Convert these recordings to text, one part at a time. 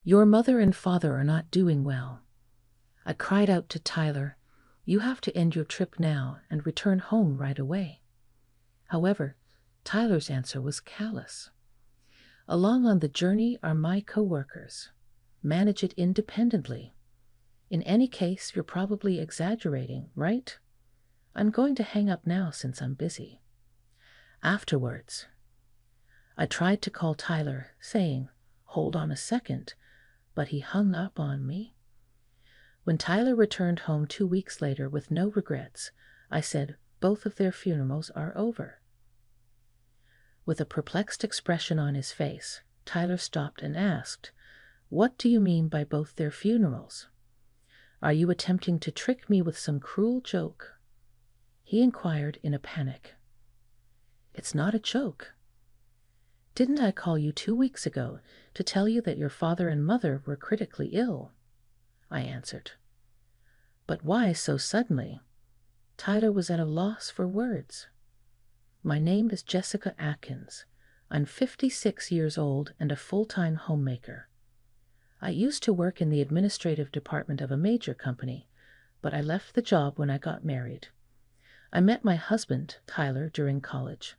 Your mother and father are not doing well. I cried out to Tyler, you have to end your trip now and return home right away. However, Tyler's answer was callous. Along on the journey are my coworkers. Manage it independently. In any case, you're probably exaggerating, right? I'm going to hang up now since I'm busy. Afterwards, I tried to call Tyler, saying, hold on a second, but he hung up on me. When Tyler returned home 2 weeks later with no regrets, I said, both of their funerals are over. With a perplexed expression on his face, Tyler stopped and asked, what do you mean by both their funerals? Are you attempting to trick me with some cruel joke? He inquired in a panic. It's not a joke. Didn't I call you 2 weeks ago to tell you that your father and mother were critically ill? I answered. But why so suddenly? Tyler was at a loss for words. My name is Jessica Atkins. I'm 56 years old and a full-time homemaker. I used to work in the administrative department of a major company, but I left the job when I got married. I met my husband, Tyler, during college.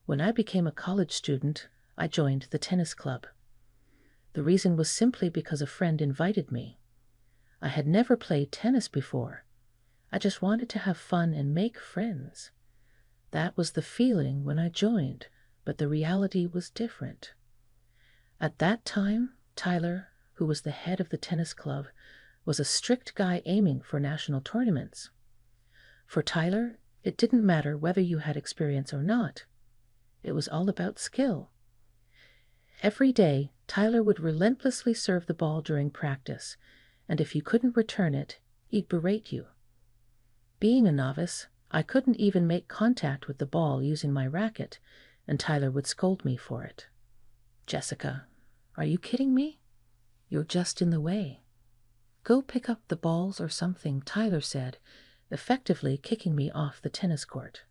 When I became a college student, I joined the tennis club. The reason was simply because a friend invited me. I had never played tennis before. I just wanted to have fun and make friends. That was the feeling when I joined, but the reality was different. At that time, Tyler, who was the head of the tennis club, was a strict guy aiming for national tournaments. For Tyler, it didn't matter whether you had experience or not. It was all about skill. Every day, Tyler would relentlessly serve the ball during practice, and if you couldn't return it, he'd berate you. Being a novice, I couldn't even make contact with the ball using my racket, and Tyler would scold me for it. Jessica, are you kidding me? You're just in the way. Go pick up the balls or something, Tyler said, effectively kicking me off the tennis court.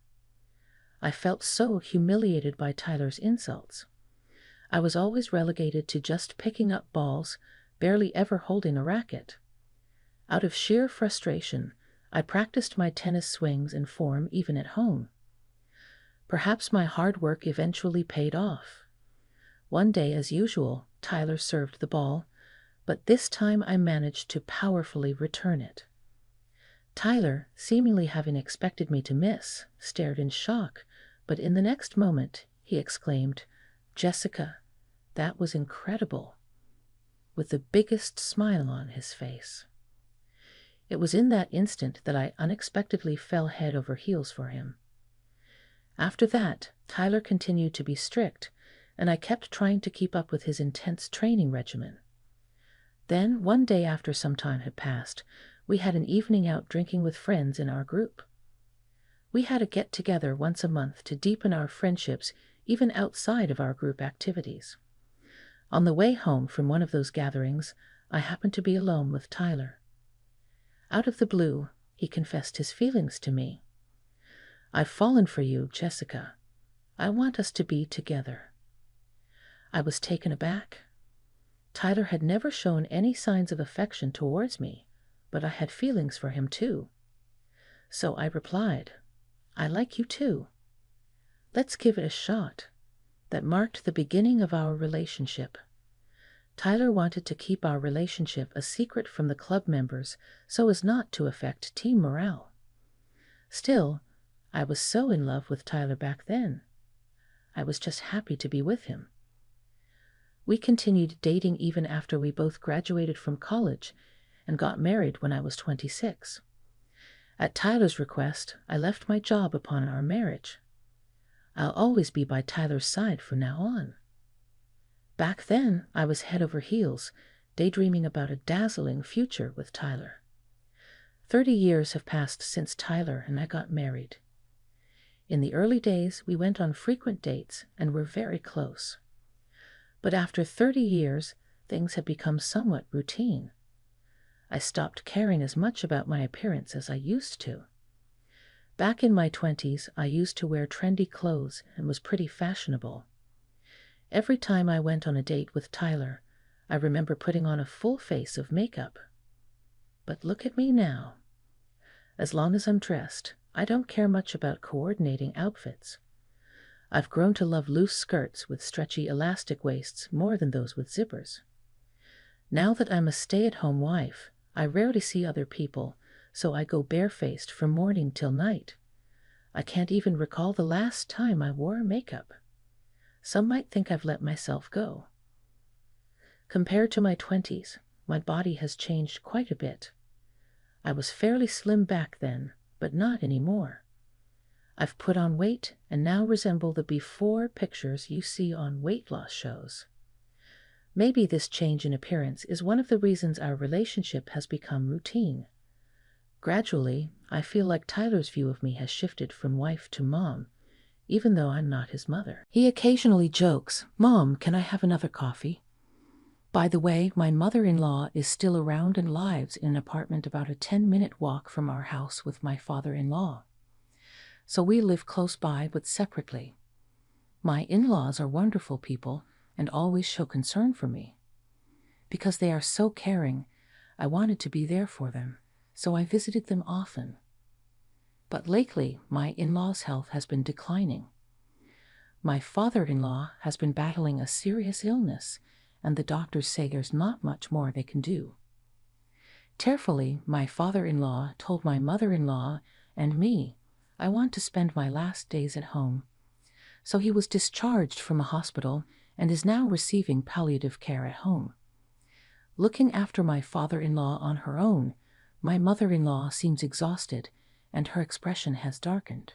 I felt so humiliated by Tyler's insults. I was always relegated to just picking up balls, barely ever holding a racket. Out of sheer frustration, I practiced my tennis swings and form even at home. Perhaps my hard work eventually paid off. One day, as usual, Tyler served the ball, but this time I managed to powerfully return it. Tyler, seemingly having expected me to miss, stared in shock, but in the next moment he exclaimed, Jessica, that was incredible, with the biggest smile on his face. It was in that instant that I unexpectedly fell head over heels for him. After that, Tyler continued to be strict, and I kept trying to keep up with his intense training regimen. Then, one day after some time had passed, we had an evening out drinking with friends in our group. We had a get-together once a month to deepen our friendships even outside of our group activities. On the way home from one of those gatherings, I happened to be alone with Tyler. Out of the blue, he confessed his feelings to me. I've fallen for you, Jessica. I want us to be together. I was taken aback. Tyler had never shown any signs of affection towards me, but I had feelings for him too. So I replied, I like you too. Let's give it a shot. That marked the beginning of our relationship. Tyler wanted to keep our relationship a secret from the club members so as not to affect team morale. Still, I was so in love with Tyler back then. I was just happy to be with him. We continued dating even after we both graduated from college and got married when I was 26. At Tyler's request, I left my job upon our marriage. I'll always be by Tyler's side from now on. Back then, I was head over heels, daydreaming about a dazzling future with Tyler. 30 years have passed since Tyler and I got married. In the early days, we went on frequent dates and were very close. But after 30 years, things had become somewhat routine. I stopped caring as much about my appearance as I used to. Back in my 20s, I used to wear trendy clothes and was pretty fashionable. Every time I went on a date with Tyler, I remember putting on a full face of makeup. But look at me now. As long as I'm dressed, I don't care much about coordinating outfits. I've grown to love loose skirts with stretchy elastic waists more than those with zippers. Now that I'm a stay-at-home wife, I rarely see other people, so I go barefaced from morning till night. I can't even recall the last time I wore makeup. Some might think I've let myself go. Compared to my 20s, my body has changed quite a bit. I was fairly slim back then, but not anymore. I've put on weight and now resemble the before pictures you see on weight loss shows. Maybe this change in appearance is one of the reasons our relationship has become routine. Gradually, I feel like Tyler's view of me has shifted from wife to mom, even though I'm not his mother. He occasionally jokes, "Mom, can I have another coffee?" By the way, my mother-in-law is still around and lives in an apartment about a 10-minute walk from our house with my father-in-law. So we live close by but separately. My in-laws are wonderful people and always show concern for me. Because they are so caring, I wanted to be there for them, so I visited them often. But lately, my in-laws' health has been declining. My father-in-law has been battling a serious illness, and the doctors say there's not much more they can do. Tearfully, my father-in-law told my mother-in-law and me, I want to spend my last days at home. So he was discharged from a hospital and is now receiving palliative care at home. Looking after my father-in-law on her own, my mother-in-law seems exhausted and her expression has darkened.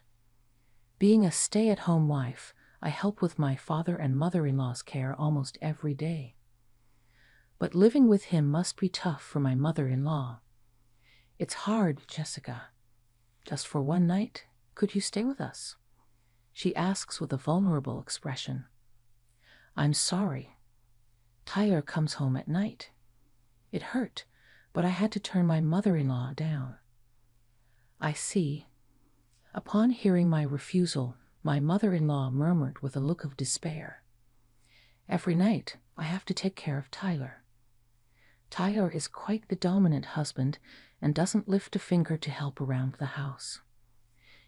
Being a stay-at-home wife, I help with my father and mother-in-law's care almost every day. But living with him must be tough for my mother-in-law. It's hard, Jessica. Just for one night, could you stay with us? She asks with a vulnerable expression. I'm sorry. Tyler comes home at night. It hurt, but I had to turn my mother-in-law down. I see. Upon hearing my refusal, my mother-in-law murmured with a look of despair. Every night, I have to take care of Tyler. Tyler is quite the dominant husband and doesn't lift a finger to help around the house.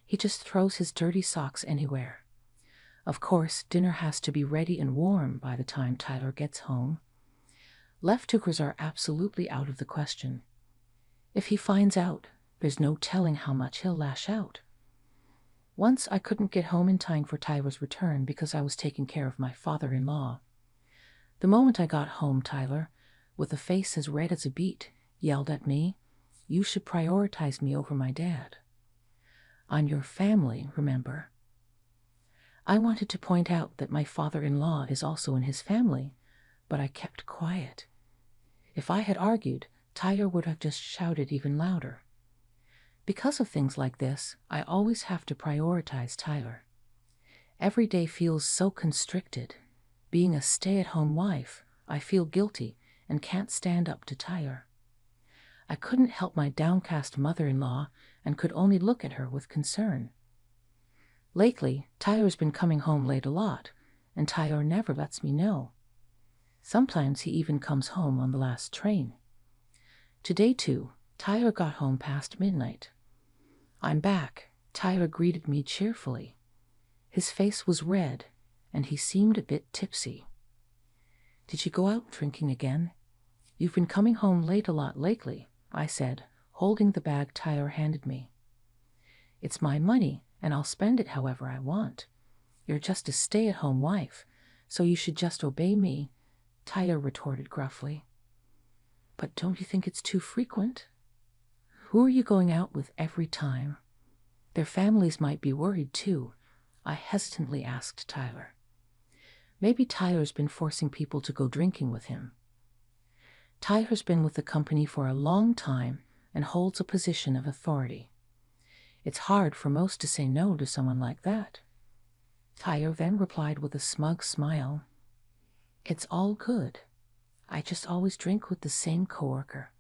He just throws his dirty socks anywhere. Of course, dinner has to be ready and warm by the time Tyler gets home. Leftovers are absolutely out of the question. If he finds out, there's no telling how much he'll lash out. Once I couldn't get home in time for Tyler's return because I was taking care of my father-in-law. The moment I got home, Tyler, with a face as red as a beet, yelled at me, "You should prioritize me over my dad. I'm your family, remember?" I wanted to point out that my father-in-law is also in his family, but I kept quiet. If I had argued, Tyler would have just shouted even louder. Because of things like this, I always have to prioritize Tyler. Every day feels so constricted. Being a stay-at-home wife, I feel guilty and can't stand up to Tyler. I couldn't help my downcast mother-in-law and could only look at her with concern. Lately, Tyler's been coming home late a lot, and Tyler never lets me know. Sometimes he even comes home on the last train. Today, too, Tyler got home past midnight. I'm back. Tyler greeted me cheerfully. His face was red, and he seemed a bit tipsy. Did you go out drinking again? You've been coming home late a lot lately, I said, holding the bag Tyler handed me. It's my money, and I'll spend it however I want. You're just a stay-at-home wife, so you should just obey me, Tyler retorted gruffly. But don't you think it's too frequent? Who are you going out with every time? Their families might be worried too, I hesitantly asked Tyler. Maybe Tyler's been forcing people to go drinking with him. Tyler's been with the company for a long time and holds a position of authority. It's hard for most to say no to someone like that. Tyler then replied with a smug smile. It's all good. I just always drink with the same coworker.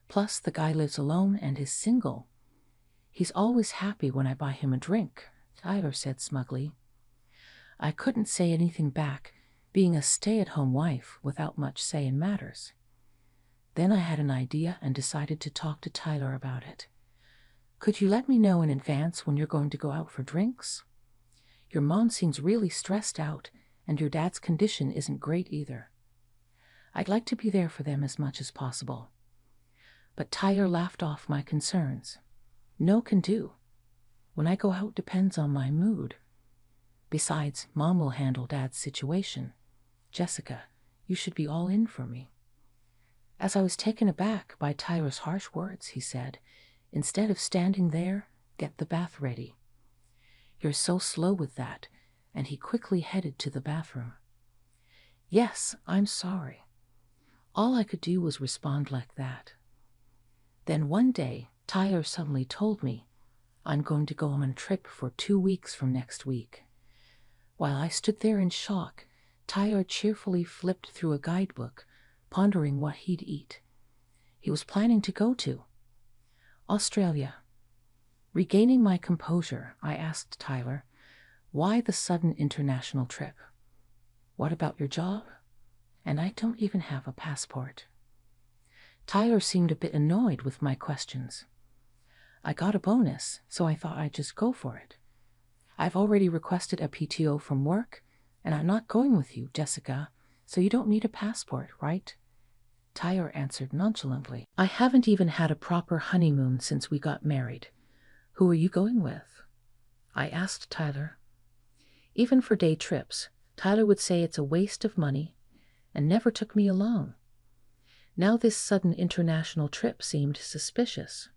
Plus, the guy lives alone and is single. He's always happy when I buy him a drink, Tyler said smugly. I couldn't say anything back being a stay-at-home wife without much say in matters. Then I had an idea and decided to talk to Tyler about it. Could you let me know in advance when you're going to go out for drinks? Your mom seems really stressed out, and your dad's condition isn't great either. I'd like to be there for them as much as possible. But Tyler laughed off my concerns. No can do. When I go out depends on my mood. Besides, Mom will handle Dad's situation. Jessica, you should be all in for me. As I was taken aback by Tyler's harsh words, he said, instead of standing there, get the bath ready. You're so slow with that, and he quickly headed to the bathroom. Yes, I'm sorry. All I could do was respond like that. Then one day, Tyler suddenly told me, I'm going to go on a trip for 2 weeks from next week. While I stood there in shock, Tyler cheerfully flipped through a guidebook, pondering what he'd eat. He was planning to go to Australia. Regaining my composure, I asked Tyler, why the sudden international trip? What about your job? And I don't even have a passport. Tyler seemed a bit annoyed with my questions. I got a bonus, so I thought I'd just go for it. I've already requested a PTO from work, and I'm not going with you, Jessica, so you don't need a passport, right? Tyler answered nonchalantly. I haven't even had a proper honeymoon since we got married. Who are you going with? I asked Tyler. Even for day trips, Tyler would say it's a waste of money and never took me along. Now this sudden international trip seemed suspicious.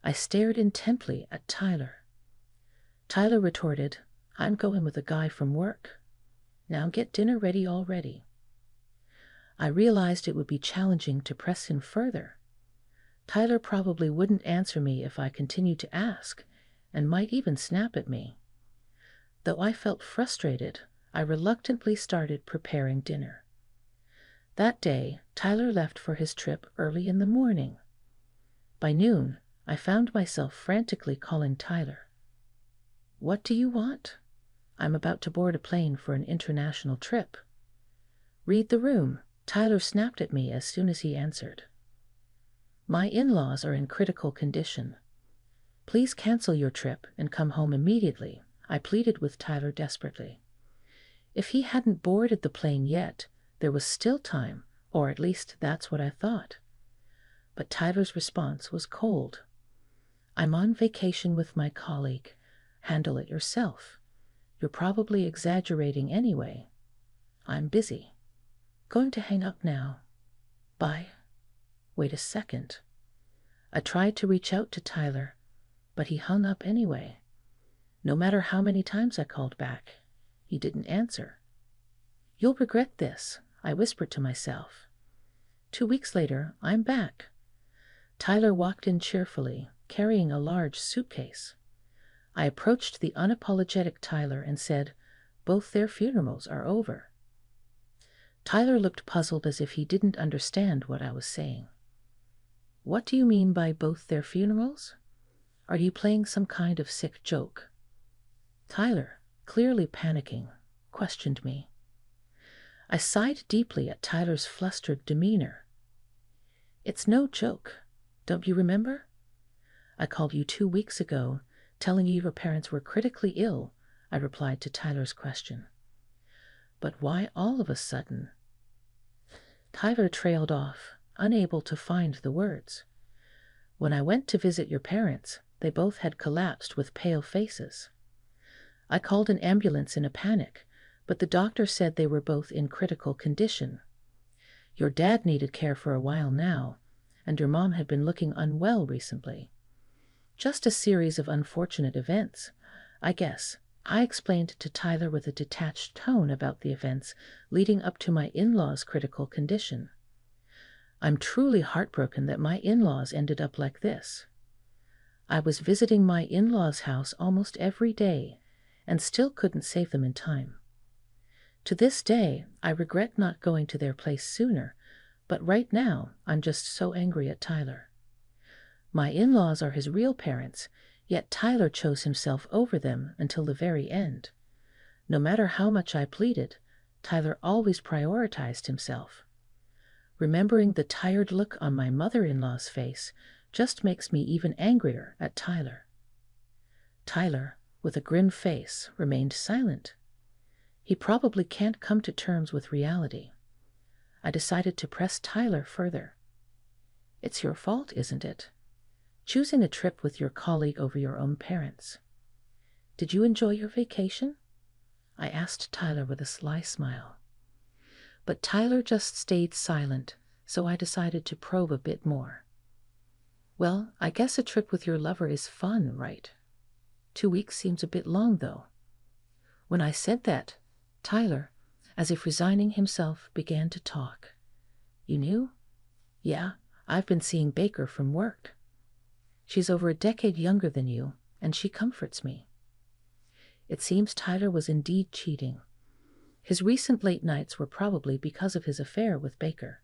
I stared intently at Tyler. Tyler retorted, I'm going with a guy from work. Now get dinner ready already. I realized it would be challenging to press him further. Tyler probably wouldn't answer me if I continued to ask, and might even snap at me. Though I felt frustrated, I reluctantly started preparing dinner. That day, Tyler left for his trip early in the morning. By noon, I found myself frantically calling Tyler. What do you want? I'm about to board a plane for an international trip. Read the room, Tyler snapped at me as soon as he answered. My in-laws are in critical condition. Please cancel your trip and come home immediately, I pleaded with Tyler desperately. If he hadn't boarded the plane yet, there was still time, or at least that's what I thought. But Tyler's response was cold. I'm on vacation with my colleague. Handle it yourself. You're probably exaggerating anyway. I'm busy. Going to hang up now. Bye. Wait a second. I tried to reach out to Tyler, but he hung up anyway. No matter how many times I called back, he didn't answer. You'll regret this, I whispered to myself. 2 weeks later, I'm back. Tyler walked in cheerfully, carrying a large suitcase. I approached the unapologetic Tyler and said, both their funerals are over. Tyler looked puzzled as if he didn't understand what I was saying. What do you mean by both their funerals? Are you playing some kind of sick joke? Tyler, clearly panicking, questioned me. I sighed deeply at Tyler's flustered demeanor. It's no joke. Don't you remember? I called you 2 weeks ago, telling you your parents were critically ill, I replied to Tyler's question. But why all of a sudden? Tyler trailed off, unable to find the words. When I went to visit your parents, they both had collapsed with pale faces. I called an ambulance in a panic, but the doctor said they were both in critical condition. Your dad needed care for a while now, and your mom had been looking unwell recently. Just a series of unfortunate events, I guess. I explained to Tyler with a detached tone about the events leading up to my in-laws' critical condition. I'm truly heartbroken that my in-laws ended up like this. I was visiting my in-laws' house almost every day and still couldn't save them in time. To this day, I regret not going to their place sooner, but right now I'm just so angry at Tyler. My in-laws are his real parents, yet Tyler chose himself over them until the very end. No matter how much I pleaded, Tyler always prioritized himself. Remembering the tired look on my mother-in-law's face just makes me even angrier at Tyler. Tyler, with a grim face, remained silent. He probably can't come to terms with reality. I decided to press Tyler further. It's your fault, isn't it? Choosing a trip with your colleague over your own parents. Did you enjoy your vacation? I asked Tyler with a sly smile. But Tyler just stayed silent, so I decided to probe a bit more. Well, I guess a trip with your lover is fun, right? 2 weeks seems a bit long, though. When I said that, Tyler, as if resigning himself, began to talk. You knew? Yeah, I've been seeing Baker from work. She's over a decade younger than you, and she comforts me. It seems Tyler was indeed cheating. His recent late nights were probably because of his affair with Baker.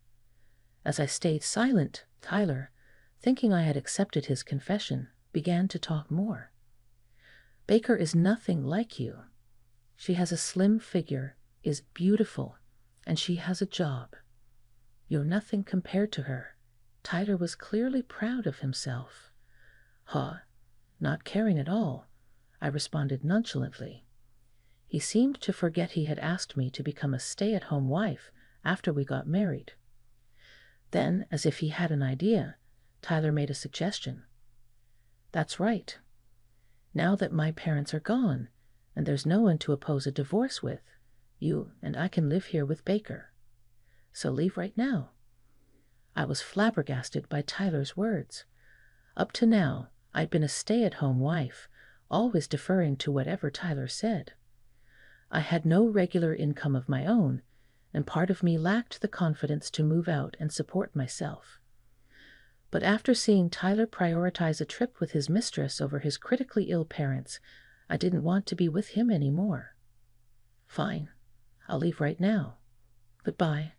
As I stayed silent, Tyler, thinking I had accepted his confession, began to talk more. Baker is nothing like you. She has a slim figure, is beautiful, and she has a job. You're nothing compared to her. Tyler was clearly proud of himself. Huh, not caring at all, I responded nonchalantly. He seemed to forget he had asked me to become a stay-at-home wife after we got married. Then, as if he had an idea, Tyler made a suggestion. That's right. Now that my parents are gone, and there's no one to oppose a divorce with, you and I can live here with Baker. So leave right now. I was flabbergasted by Tyler's words. Up to now, I'd been a stay-at-home wife, always deferring to whatever Tyler said. I had no regular income of my own, and part of me lacked the confidence to move out and support myself. But after seeing Tyler prioritize a trip with his mistress over his critically ill parents, I didn't want to be with him anymore. Fine, I'll leave right now. Goodbye.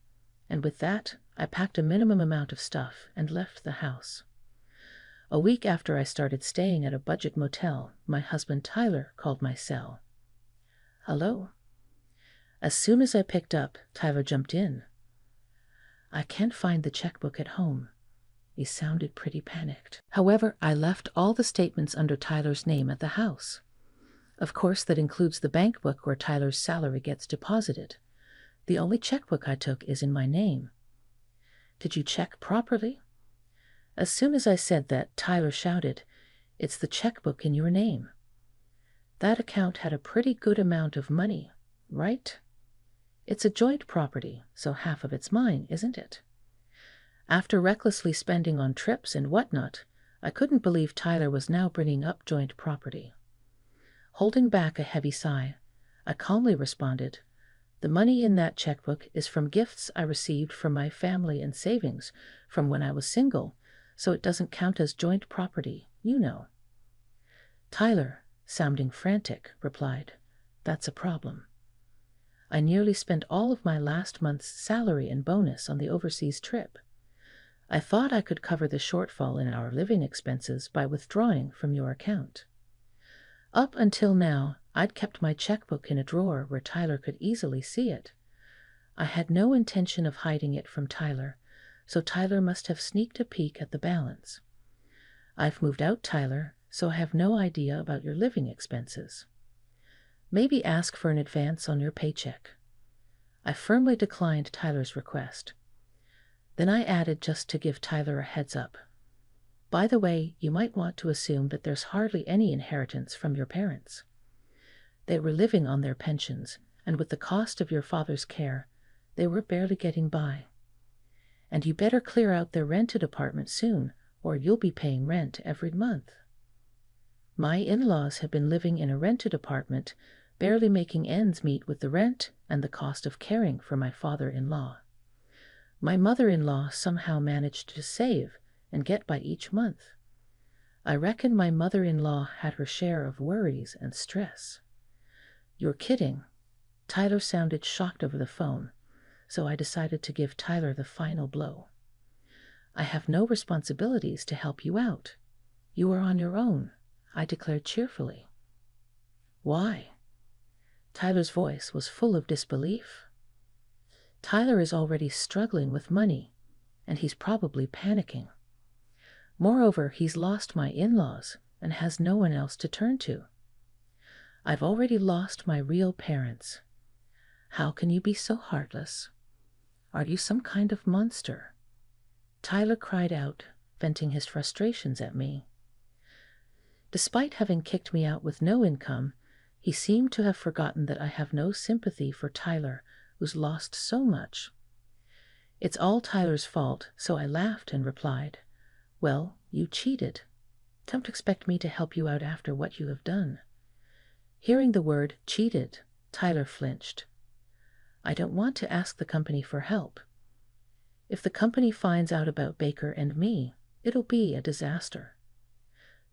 And with that, I packed a minimum amount of stuff and left the house. A week after I started staying at a budget motel, my husband Tyler called my cell. Hello. As soon as I picked up, Tyler jumped in. I can't find the checkbook at home. He sounded pretty panicked. However, I left all the statements under Tyler's name at the house. Of course, that includes the bank book where Tyler's salary gets deposited. The only checkbook I took is in my name. Did you check properly? As soon as I said that, Tyler shouted, It's the checkbook in your name. That account had a pretty good amount of money, right? It's a joint property, so half of it's mine, isn't it? After recklessly spending on trips and whatnot, I couldn't believe Tyler was now bringing up joint property. Holding back a heavy sigh, I calmly responded, The money in that checkbook is from gifts I received from my family and savings from when I was single, so it doesn't count as joint property, you know. Tyler, sounding frantic, replied, That's a problem. I nearly spent all of my last month's salary and bonus on the overseas trip. I thought I could cover the shortfall in our living expenses by withdrawing from your account. Up until now, I'd kept my checkbook in a drawer where Tyler could easily see it. I had no intention of hiding it from Tyler, so Tyler must have sneaked a peek at the balance. I've moved out, Tyler, so I have no idea about your living expenses. Maybe ask for an advance on your paycheck. I firmly declined Tyler's request. Then I added just to give Tyler a heads up. By the way, you might want to assume that there's hardly any inheritance from your parents. They were living on their pensions, and with the cost of your father's care, they were barely getting by. And you better clear out their rented apartment soon, or you'll be paying rent every month. My in-laws have been living in a rented apartment, barely making ends meet with the rent and the cost of caring for my father-in-law. My mother-in-law somehow managed to save and get by each month. I reckon my mother-in-law had her share of worries and stress. You're kidding. Tyler sounded shocked over the phone, so I decided to give Tyler the final blow. I have no responsibilities to help you out. You are on your own, I declared cheerfully. Why? Tyler's voice was full of disbelief. Tyler is already struggling with money, and he's probably panicking. Moreover, he's lost my in-laws and has no one else to turn to. I've already lost my real parents. How can you be so heartless? Are you some kind of monster?" Tyler cried out, venting his frustrations at me. Despite having kicked me out with no income, he seemed to have forgotten that I have no sympathy for Tyler, who's lost so much. It's all Tyler's fault, so I laughed and replied, "Well, you cheated. Don't expect me to help you out after what you have done." Hearing the word cheated, Tyler flinched. "I don't want to ask the company for help. If the company finds out about Baker and me, it'll be a disaster."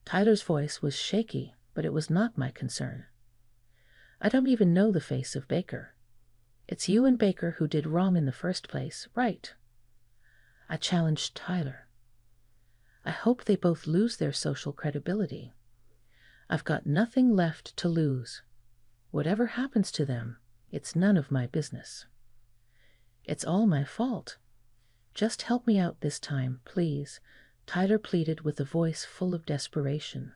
Tyler's voice was shaky, but it was not my concern. "I don't even know the face of Baker. It's you and Baker who did wrong in the first place, right?" I challenged Tyler. "I hope they both lose their social credibility. I've got nothing left to lose. Whatever happens to them, it's none of my business." "It's all my fault. Just help me out this time, please," Tyler pleaded with a voice full of desperation.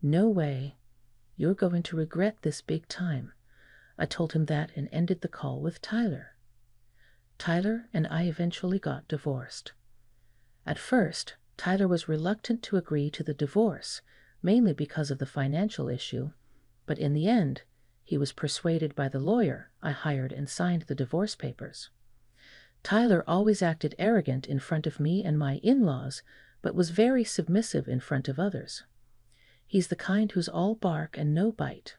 "No way. You're going to regret this big time." I told him that and ended the call with Tyler. Tyler and I eventually got divorced. At first, Tyler was reluctant to agree to the divorce, mainly because of the financial issue, but in the end, he was persuaded by the lawyer I hired and signed the divorce papers. Tyler always acted arrogant in front of me and my in-laws, but was very submissive in front of others. He's the kind who's all bark and no bite.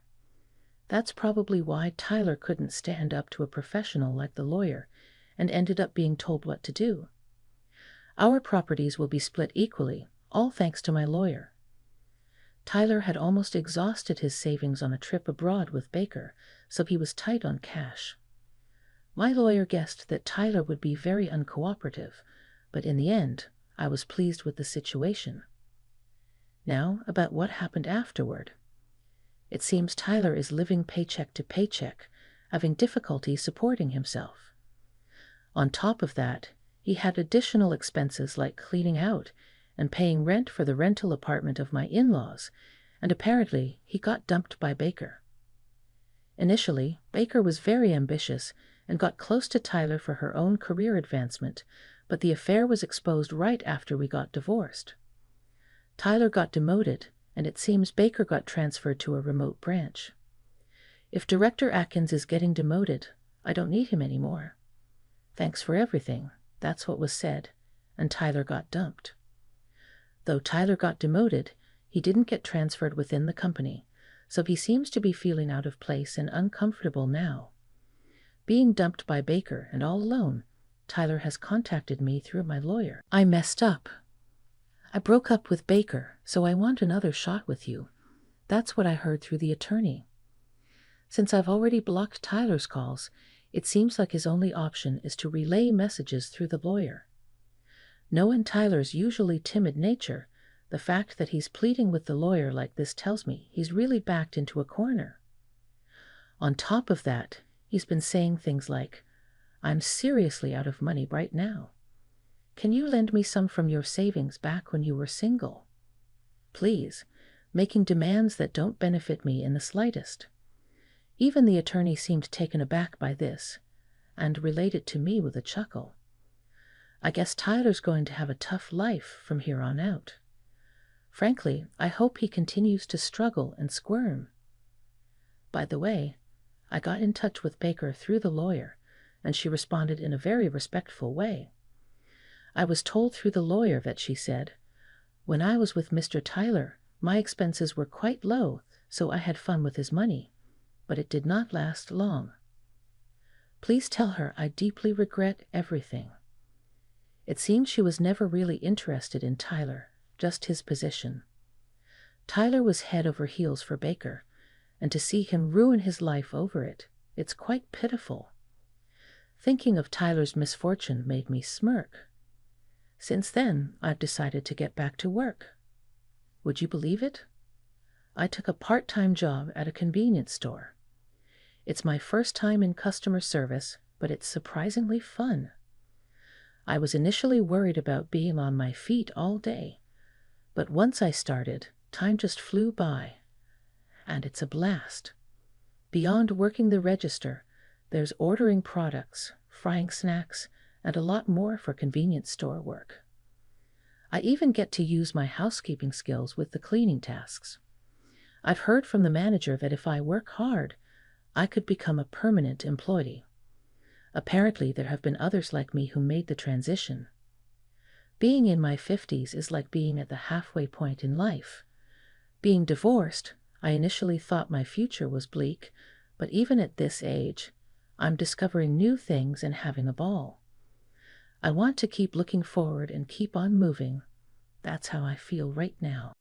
That's probably why Tyler couldn't stand up to a professional like the lawyer and ended up being told what to do. Our properties will be split equally, all thanks to my lawyer. Tyler had almost exhausted his savings on a trip abroad with Baker, so he was tight on cash. My lawyer guessed that Tyler would be very uncooperative, but in the end, I was pleased with the situation. Now, about what happened afterward. It seems Tyler is living paycheck to paycheck, having difficulty supporting himself. On top of that, he had additional expenses like cleaning out and paying rent for the rental apartment of my in-laws, and apparently he got dumped by Baker. Initially, Baker was very ambitious and got close to Tyler for her own career advancement, but the affair was exposed right after we got divorced. Tyler got demoted, and it seems Baker got transferred to a remote branch. If Director Atkins is getting demoted, I don't need him anymore. Thanks for everything, that's what was said, and Tyler got dumped. Though Tyler got demoted, he didn't get transferred within the company, so he seems to be feeling out of place and uncomfortable now. Being dumped by Baker and all alone, Tyler has contacted me through my lawyer. "I messed up. I broke up with Baker, so I want another shot with you." That's what I heard through the attorney. Since I've already blocked Tyler's calls, it seems like his only option is to relay messages through the lawyer. Knowing Tyler's usually timid nature, the fact that he's pleading with the lawyer like this tells me he's really backed into a corner. On top of that, he's been saying things like, "I'm seriously out of money right now. Can you lend me some from your savings back when you were single? Please," making demands that don't benefit me in the slightest. Even the attorney seemed taken aback by this, and related to me with a chuckle. I guess Tyler's going to have a tough life from here on out. Frankly, I hope he continues to struggle and squirm. By the way, I got in touch with Baker through the lawyer, and she responded in a very respectful way. I was told through the lawyer that she said, "When I was with Mr. Tyler, my expenses were quite low, so I had fun with his money, but it did not last long. Please tell her I deeply regret everything." It seems she was never really interested in Tyler, just his position. Tyler was head over heels for Baker, and to see him ruin his life over it, it's quite pitiful. Thinking of Tyler's misfortune made me smirk. Since then, I've decided to get back to work. Would you believe it? I took a part-time job at a convenience store. It's my first time in customer service, but it's surprisingly fun. I was initially worried about being on my feet all day, but once I started, time just flew by, and it's a blast. Beyond working the register, there's ordering products, frying snacks, and a lot more for convenience store work. I even get to use my housekeeping skills with the cleaning tasks. I've heard from the manager that if I work hard, I could become a permanent employee. Apparently, there have been others like me who made the transition. Being in my 50s is like being at the halfway point in life. Being divorced, I initially thought my future was bleak, but even at this age, I'm discovering new things and having a ball. I want to keep looking forward and keep on moving. That's how I feel right now.